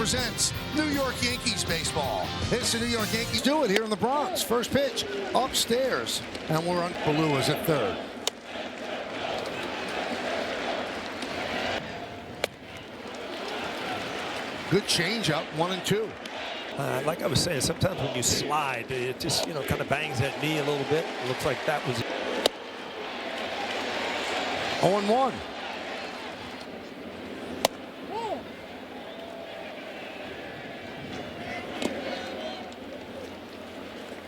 presents New York Yankees baseball. It's the New York Yankees do it here in the Bronx. First pitch upstairs, and we're on Baloo is at third. Good changeup, 1-2. Like I was saying, sometimes when you slide, it just, kind of bangs that knee a little bit. It looks like that was 0-1.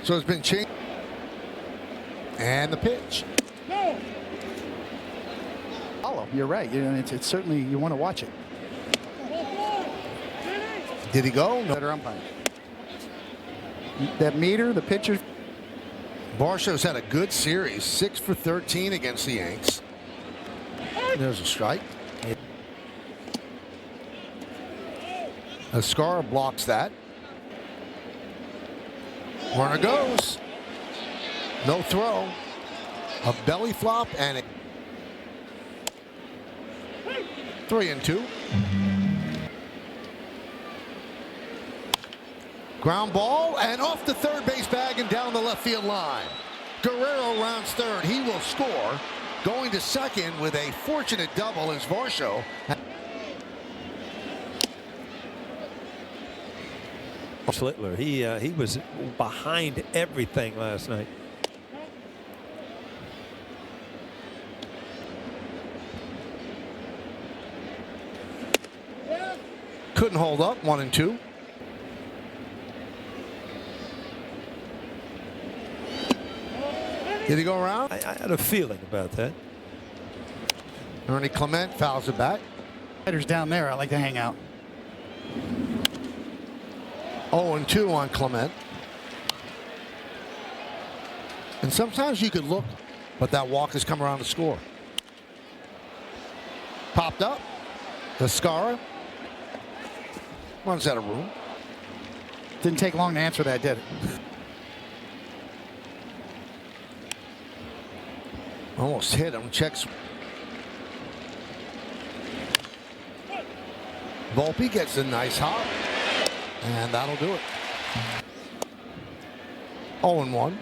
So it's been changed. And the pitch. Oh, you're right. It's certainly, you want to watch it. Did he go? No. Better umpire. That meter, the pitcher. Varsho's had a good series, 6 for 13 against the Yanks. There's a strike. Ascara blocks that. Runner goes. No throw. A belly flop and a 3-2. Ground ball and off the third base bag and down the left field line. Guerrero rounds third. He will score. Going to second with a fortunate double is Varsho. Schlittler. He was behind everything last night. Couldn't hold up. 1-2. Did he go around? I had a feeling about that. Ernie Clement fouls it back. Headers down there. I like to hang out. 0-2 on Clement. And sometimes you could look, but that walk has come around to score. Popped up. Ascara runs out of room. Didn't take long to answer that, did it? Almost hit him. Checks. Volpe gets a nice hop. And that'll do it. 0-1.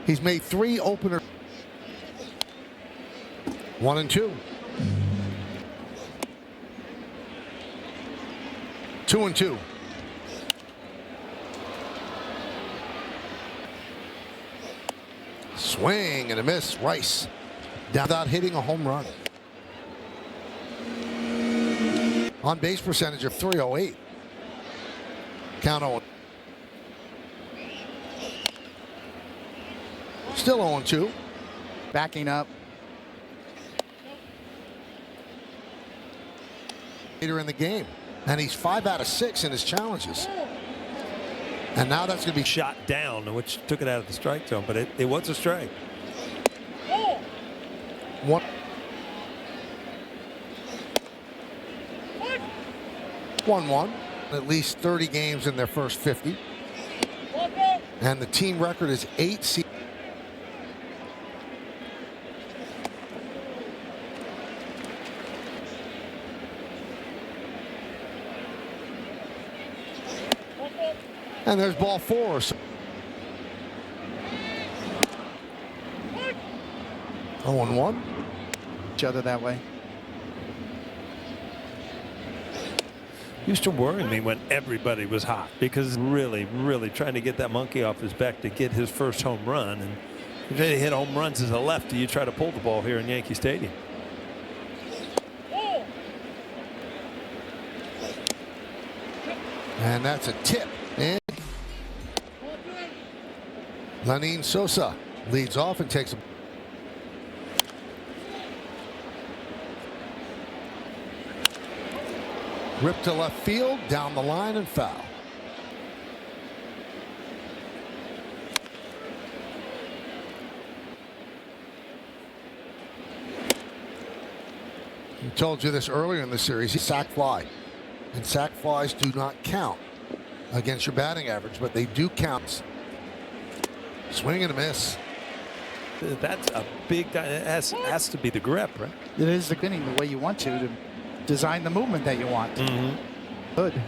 He's made 3 opener. 1-2. 2-2. Swing and a miss. Rice down without hitting a home run. On base percentage of .308. Count 0. Still 0-2. Backing up. Later in the game. And he's 5 out of 6 in his challenges. And now that's going to be Shot down, which took it out of the strike zone, but it was a strike. 1-1. At least 30 games in their first 50. And the team record is 8. And there's ball 4. 0-1. Each other that way. Used to worry me when everybody was hot, because really trying to get that monkey off his back to get his first home run. And if they hit home runs as a lefty, you try to pull the ball here in Yankee Stadium. And that's a tip. And Lenin Sosa leads off and takes a rip to left field, down the line, and foul. I told you this earlier in the series. He's sac fly. And sac flies do not count against your batting average, but they do count. Swing and a miss. That's a big. It has to be the grip, right? It is the spinning the way you want to design the movement that you want. Good.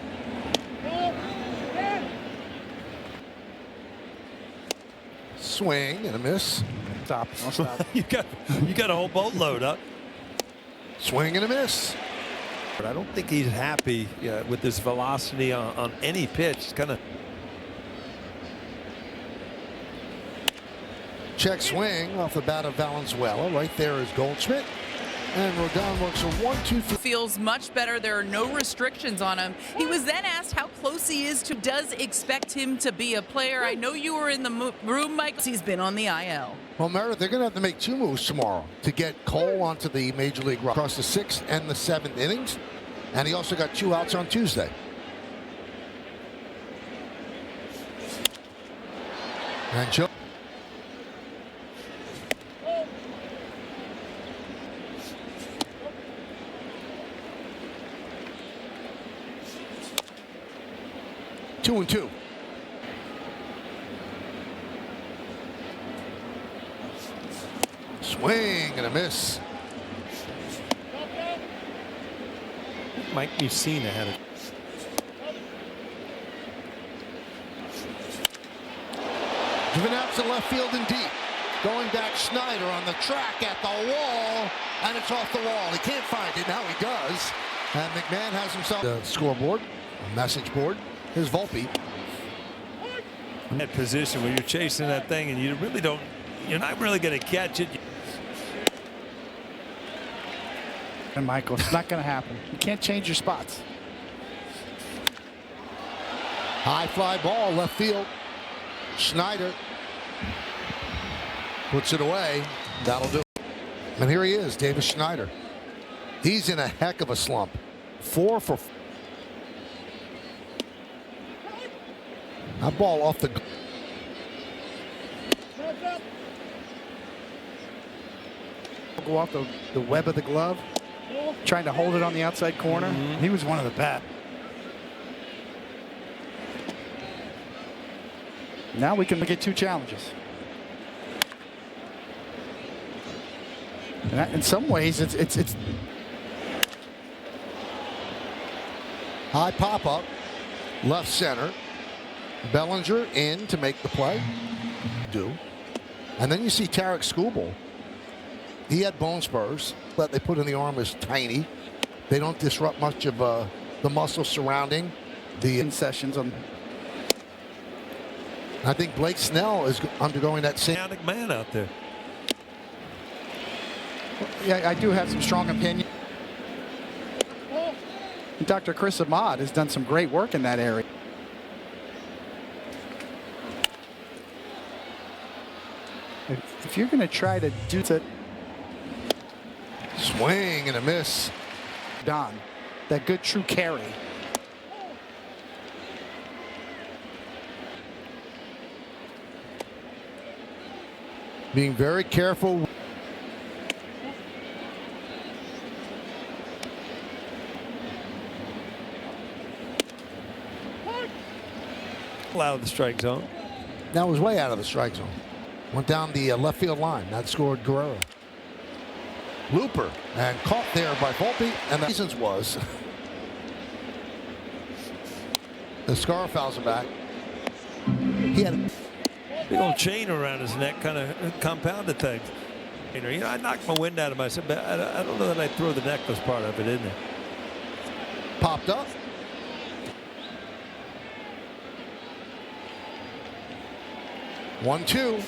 Swing and a miss. Stop. Don't stop. you got a whole boatload up. Swing and a miss. But I don't think he's happy with this velocity on any pitch. It's kind of Check swing off the bat of Valenzuela. Right there is Goldschmidt. And Rodon works a 1-2. Feels much better. There are no restrictions on him. He was then asked how close he is to does expect him to be a player. I know you were in the room, Mike. He's been on the IL. Well, Meredith, they're going to have to make 2 moves tomorrow to get Cole onto the Major League roster across the 6th and the 7th innings. And he also got 2 outs on Tuesday. And Joe. Two and two. Swing and a miss. Mike Mussina had it. Driven out to left field and deep. Going back, Schneider on the track at the wall, and it's off the wall. He can't find it. Now he does. And McMahon has himself the scoreboard, a message board. Here's Volpe. In that position where you're chasing that thing and you're not really going to catch it. And Michael, it's not going to happen. You can't change your spots. High fly ball, left field. Schneider puts it away. That'll do it. And here he is, Davis Schneider. He's in a heck of a slump. 4 for. That ball off the. Go off the web of the glove. Trying to hold it on the outside corner. He was one of the best. Now we can get 2 challenges. And that, in some ways, it's High pop up, left center. Bellinger in to make the play. And then you see Tarek Skubal. He had bone spurs, but they put in the arm is tiny. They don't disrupt much of the muscle surrounding the concessions on. I think Blake Snell is undergoing that same. Man out there. Yeah, I do have some strong opinion. Dr. Chris Ahmad has done some great work in that area. If you're going to try to do that. Swing and a miss. Don, that good true carry. Being very careful. Out of the strike zone. That was way out of the strike zone. Went down the left field line. That scored Guerrero. Looper and caught there by Volpe. And the reasons was the scar fouls him back. He had a big old chain around his neck, kind of compounded things. You know, I knocked my wind out of myself, but I don't know that I'd throw the necklace part of it in there. Popped up. One-two.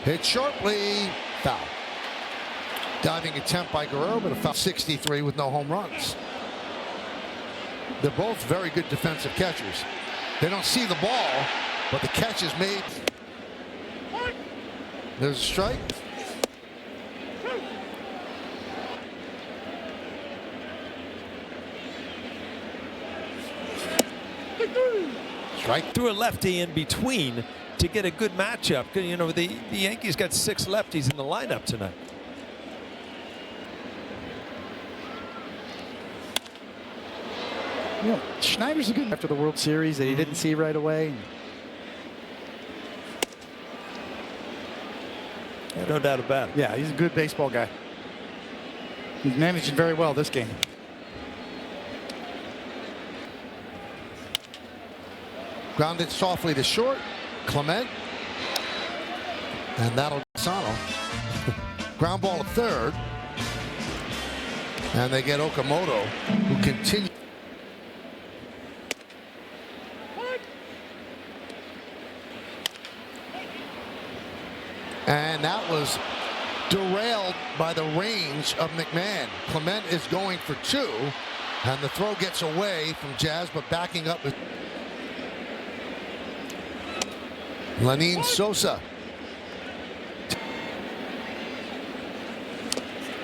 Hit sharply. Foul. Diving attempt by Guerrero, but a foul. 63 with no home runs. They're both very good defensive catchers. They don't see the ball, but the catch is made. There's a strike. Strike. Threw a lefty in between to get a good matchup. You know, the Yankees got 6 lefties in the lineup tonight. You know, Schneider's a good after the World Series that he didn't see right away. No doubt about it. Yeah, he's a good baseball guy. He's managing very well this game. Grounded softly to short. Clement. And that'll Sano. Ground ball to third. And they get Okamoto, who continues. And that was derailed by the range of McMahon. Clement is going for two, and the throw gets away from Jazz, but backing up with Lenin Sosa.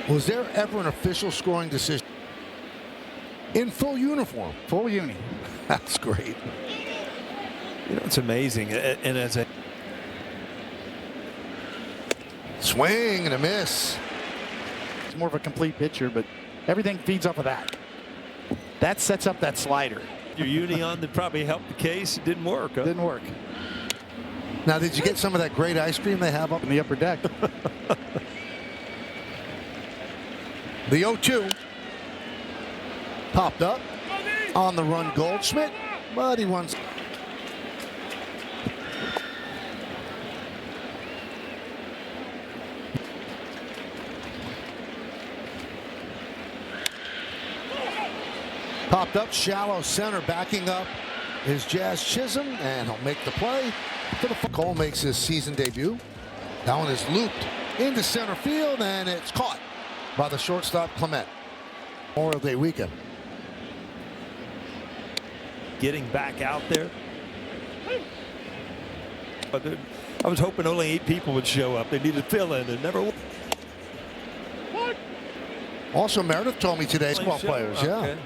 Was there ever an official scoring decision in full uniform? Full uni. That's great. You know, it's amazing. And as a swing and a miss. It's more of a complete pitcher, but everything feeds off of that. That sets up that slider. your uni on that probably helped the case. It didn't work. Huh? Didn't work. Now, did you get some of that great ice cream they have up In the upper deck. The 0-2 popped up on the run Goldschmidt, but he runs. Popped up shallow center, backing up is Jazz Chisholm, and he'll make the play. Cole makes his season debut. That one is looped into center field, and it's caught by the shortstop Clement. Memorial Day weekend. Getting back out there. But I was hoping only 8 people would show up. They needed fill in and never. Also, Meredith told me today, baseball players, yeah. Okay.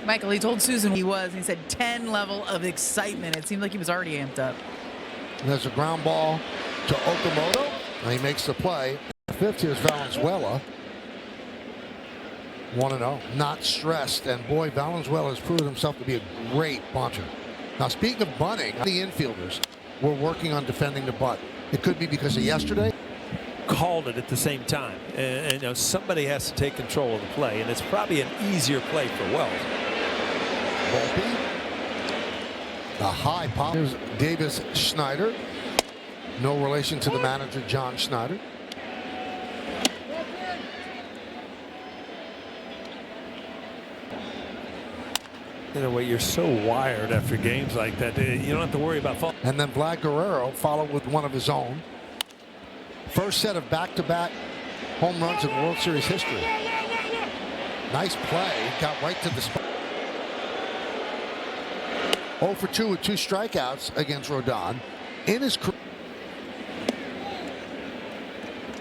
Michael, he told Susan he was. He said 10 level of excitement. It seemed like he was already amped up. And there's a ground ball to Okamoto, and he makes the play. Fifth, here's Valenzuela. 1-0. Not stressed. And boy, Valenzuela has proven himself to be a great bunter. Now, speaking of bunting, the infielders were working on defending the butt. It could be because of yesterday. Called it at the same time. And you know, somebody has to take control of the play, and it's probably an easier play for Wells. Volpe. The high pop. Here's Davis Schneider. No relation to the manager, John Schneider. In a way, you're so wired after games like that. You don't have to worry about fall. And then Vlad Guerrero followed with one of his own. First set of back-to-back home runs in World Series history. Nice play. Got right to the spot. 0 for 2 with 2 strikeouts against Rodon. In his career.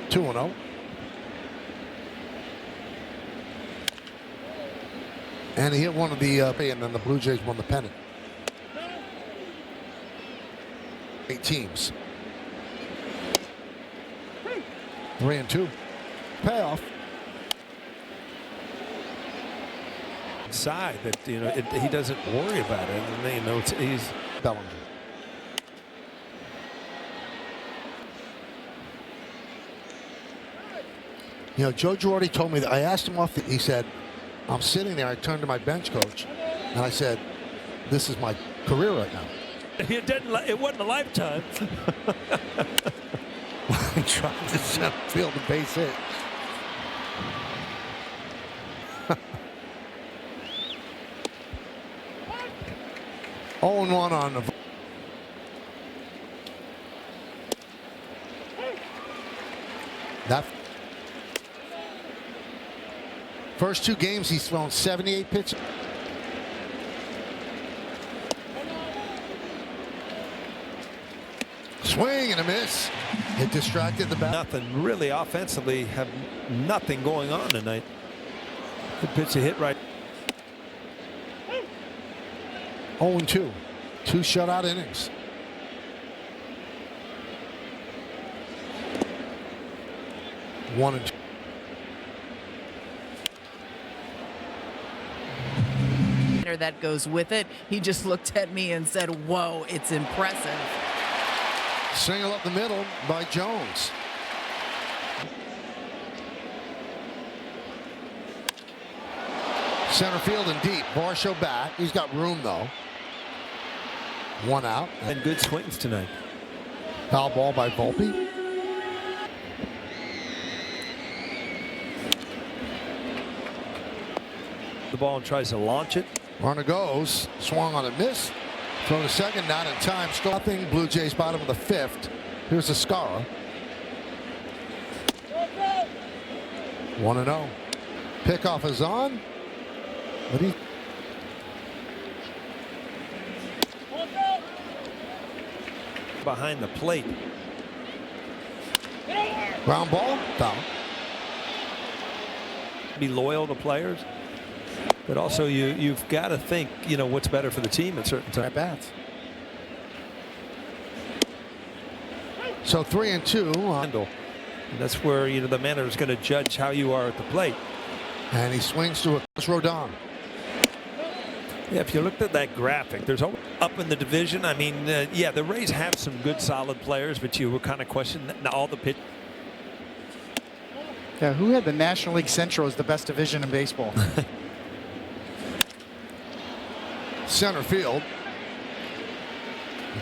2-0. And he hit one of the and then the Blue Jays won the pennant. 8 teams. 3-2. Payoff. Side that he doesn't worry about it, and he's Bellinger. You know, Joe Girardi told me that I asked him off. He said, "I'm sitting there." I turned to my bench coach, and I said, "This is my career right now." It wasn't a lifetime. I'm trying to center field a base hit. Oh, and 1 on the. That first 2 games, he's thrown 78 pitches. Swing and a miss. It distracted the bat. Nothing really offensively. Have nothing going on tonight. Good pitch, a hit right. 0-2. 2 shutout innings. One and 2. That goes with it. He just looked at me and said, "Whoa, it's impressive." Single up the middle by Jones. Center field and deep. Varsho back. He's got room though. One out. And good swings tonight. Foul ball by Volpe. The ball and tries to launch it. Runner goes. Swung on a miss. Throw to second. Not in time. Still nothing. Blue Jays bottom of the fifth. Here's Escara. 1-0. Pickoff is on. But he behind the plate. ground ball. Foul. Be loyal to players, but also you've got to think, you know, what's better for the team at certain times. At bats. So 3-2. Handle. And that's where, you know, the manager is going to judge how you are at the plate. And he swings to a Rodon. Yeah, if you looked at that graphic, there's always up in the division. I mean, yeah, the Rays have some good, solid players, but you were kind of questioning all the pitch. Yeah, who had the National League Central as the best division in baseball? Center field.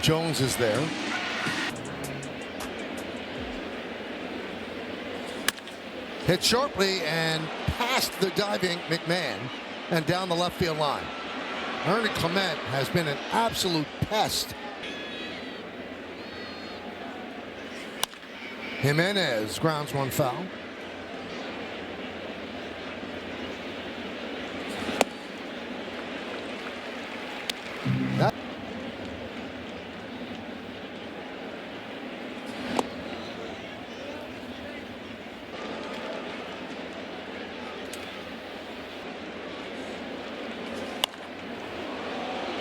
Jones is there. Hit sharply and past the diving McMahon and down the left field line. Ernie Clement has been an absolute pest. Jimenez grounds one foul. That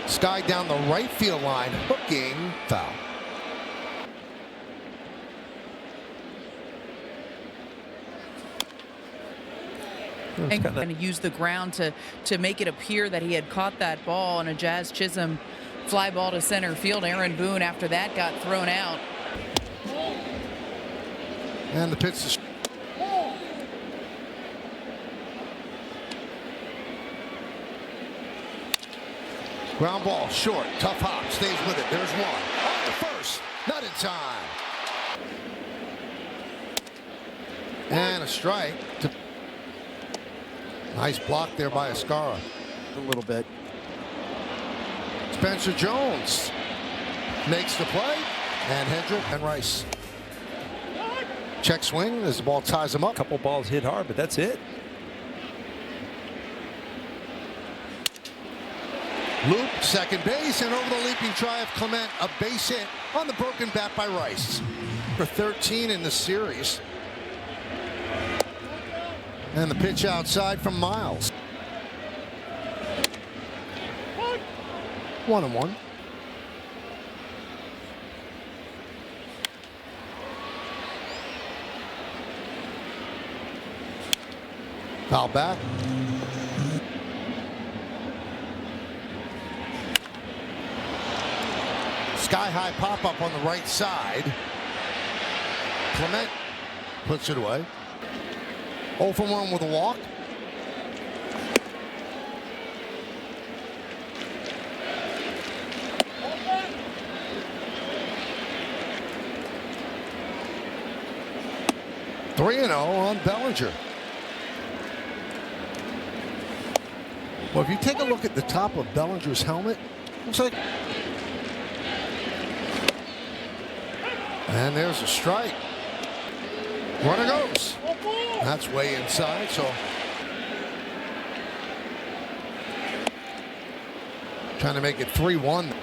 Sky down the right field line, hooking, foul. And going to use the ground to make it appear that he had caught that ball, and a Jazz Chisholm fly ball to center field. Aaron Boone after that got thrown out. And the pitch is ground ball short, tough hop, stays with it. There's one. On the first, not in time. And a strike. Nice block there by Escara. A little bit. Spencer Jones makes the play, and Hendrick and Rice. Check swing as the ball ties him up. Couple balls hit hard, but that's it. Loop, second base, and over the leaping try of Clement, a base hit on the broken bat by Rice. For 13 in the series. And the pitch outside from Miles. 1-1. Foul back. Sky high pop up on the right side. Clement puts it away. 0 for 1 with a walk. Three and 0 on Bellinger. Well, if you take a look at the top of Bellinger's helmet, looks like. And there's a strike. Runner goes. That's way inside, so trying to make it 3-1.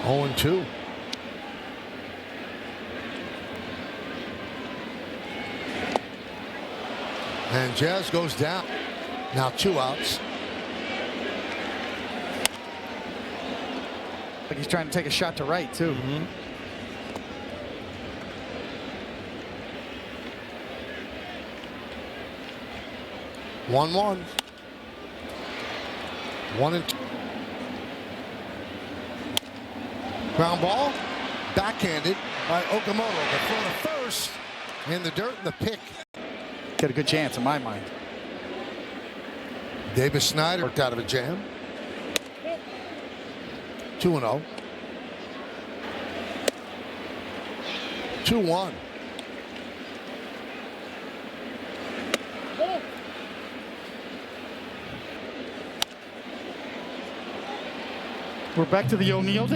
0-2. And Jazz goes down. Now 2 outs. Like he's trying to take a shot to right, too. 1-1. 1-2. Ground ball, backhanded by Okamoto. The throw to first in the dirt, and the pick. Got a good chance in my mind. Davis Snyder worked out of a jam. 2-0. 2-1. We're back to the O'Neal.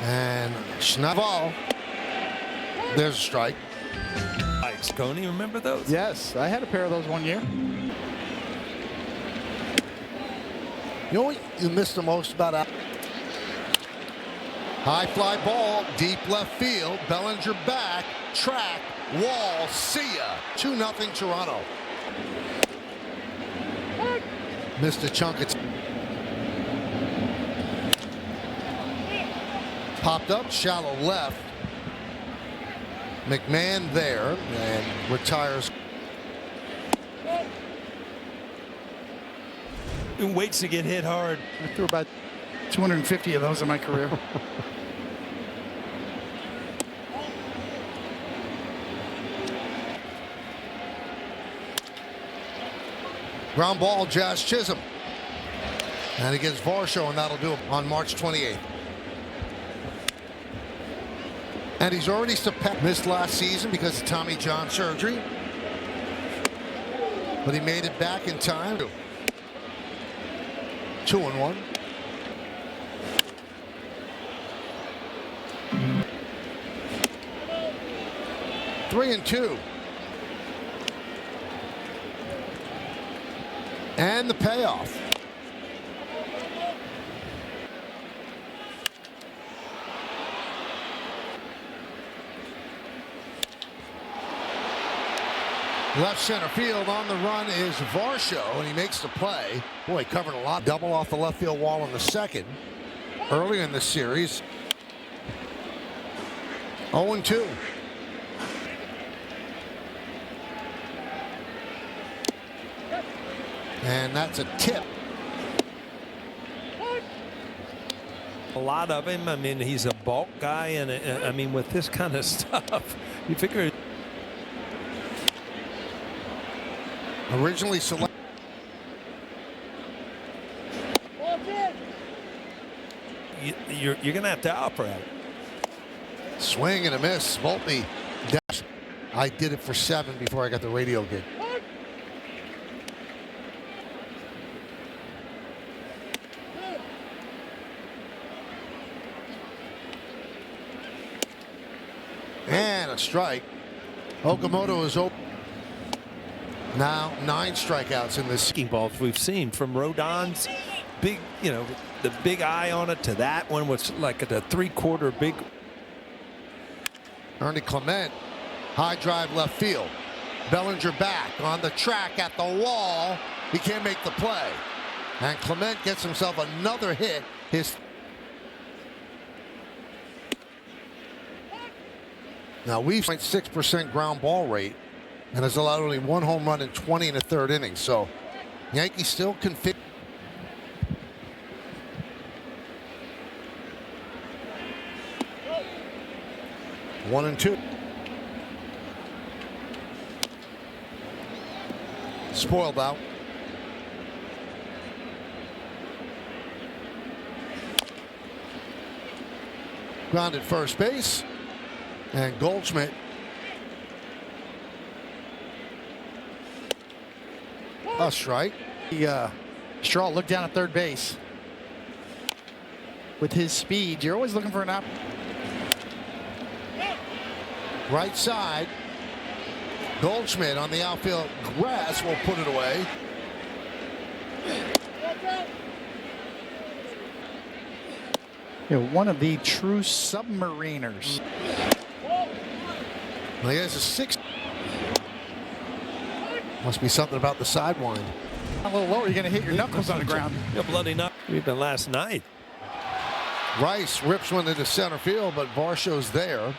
And Schnabel. There's a strike. Mike's Coney, remember those? Yes, I had a pair of those one year. You know what you missed the most about that? High fly ball, deep left field. Bellinger back, track, wall, see ya. 2-0 Toronto. Missed a chunk. It's popped up, shallow left. McMahon there and retires. And waits to get hit hard. I threw about 250 of those in my career. Ground ball, Jazz Chisholm. And against Varsho, and that'll do it on March 28th. And he's already missed last season because of Tommy John surgery. But he made it back in time. 2-1. Three and two. And the payoff. Left center field on the run is Varsho, and he makes the play. Boy, he covered a lot. Double off the left field wall in the second. Earlier in the series. 0-2. And that's a tip. A lot of him. I mean, he's a bulk guy, and I mean, with this kind of stuff, you figure. Originally selected. You're going to have to operate it. Swing and a miss. Volpe. Dash. I did it for 7 before I got the radio gig. And a strike. Okamoto is open. Now 9 strikeouts in this Balls we've seen from Rodon's big, you know, the big eye on it to that one was like a 3/4 big. Ernie Clement, high drive left field. Bellinger back on the track at the wall. He can't make the play. And Clement gets himself another hit. Now we've 0.6% ground ball rate and has allowed only 1 home run in 20 in the 3rd inning. So Yankees still can fit. One and 2. Spoiled out. Grounded first base. And Goldschmidt. A strike. Straw looked down at third base. With his speed, you're always looking for an op. Right side. Goldschmidt on the outfield grass will put it away. One of the true submariners. Well, he has a 6. Must be something about the sidewind. A little lower, you're going to hit your knuckles on the ground. You're bloody nut. Even last night. Rice rips one into center field, but Varsho's there.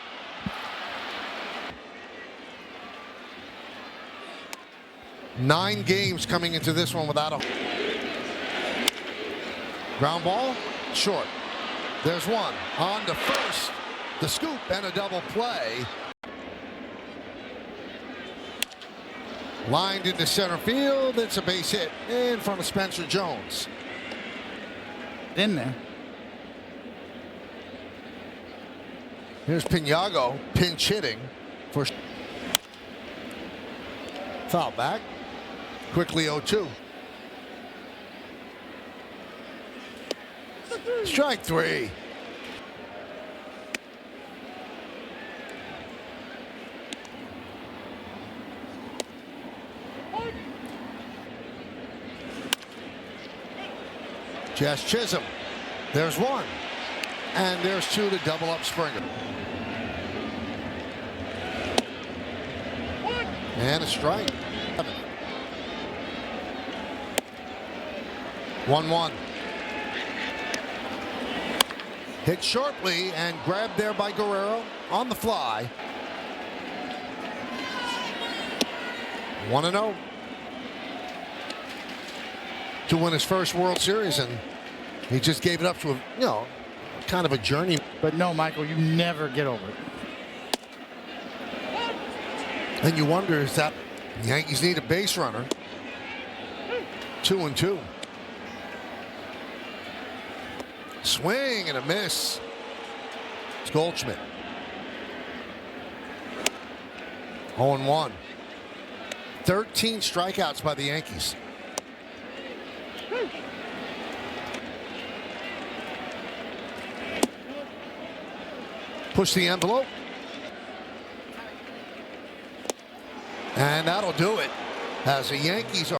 Nine games coming into this one without a ground ball. Short. There's one. On to first. The scoop and a double play. Lined into center field. It's a base hit in front of Spencer Jones. In there. Here's Pinago pinch hitting for foul back. Quickly 0-2. Strike three. Jazz Chisholm. There's one. And there's two to double up Springer. And a strike. 1-1. Hit sharply and grabbed there by Guerrero on the fly. 1-0. To win his first World Series, and he just gave it up to a, kind of a journey. But no, Michael, you never get over it. And you wonder, is that the Yankees need a base runner? 2-2. Swing and a miss. It's Goldschmidt. 0-1. 13 strikeouts by the Yankees. Push the envelope. And that'll do it as the Yankees are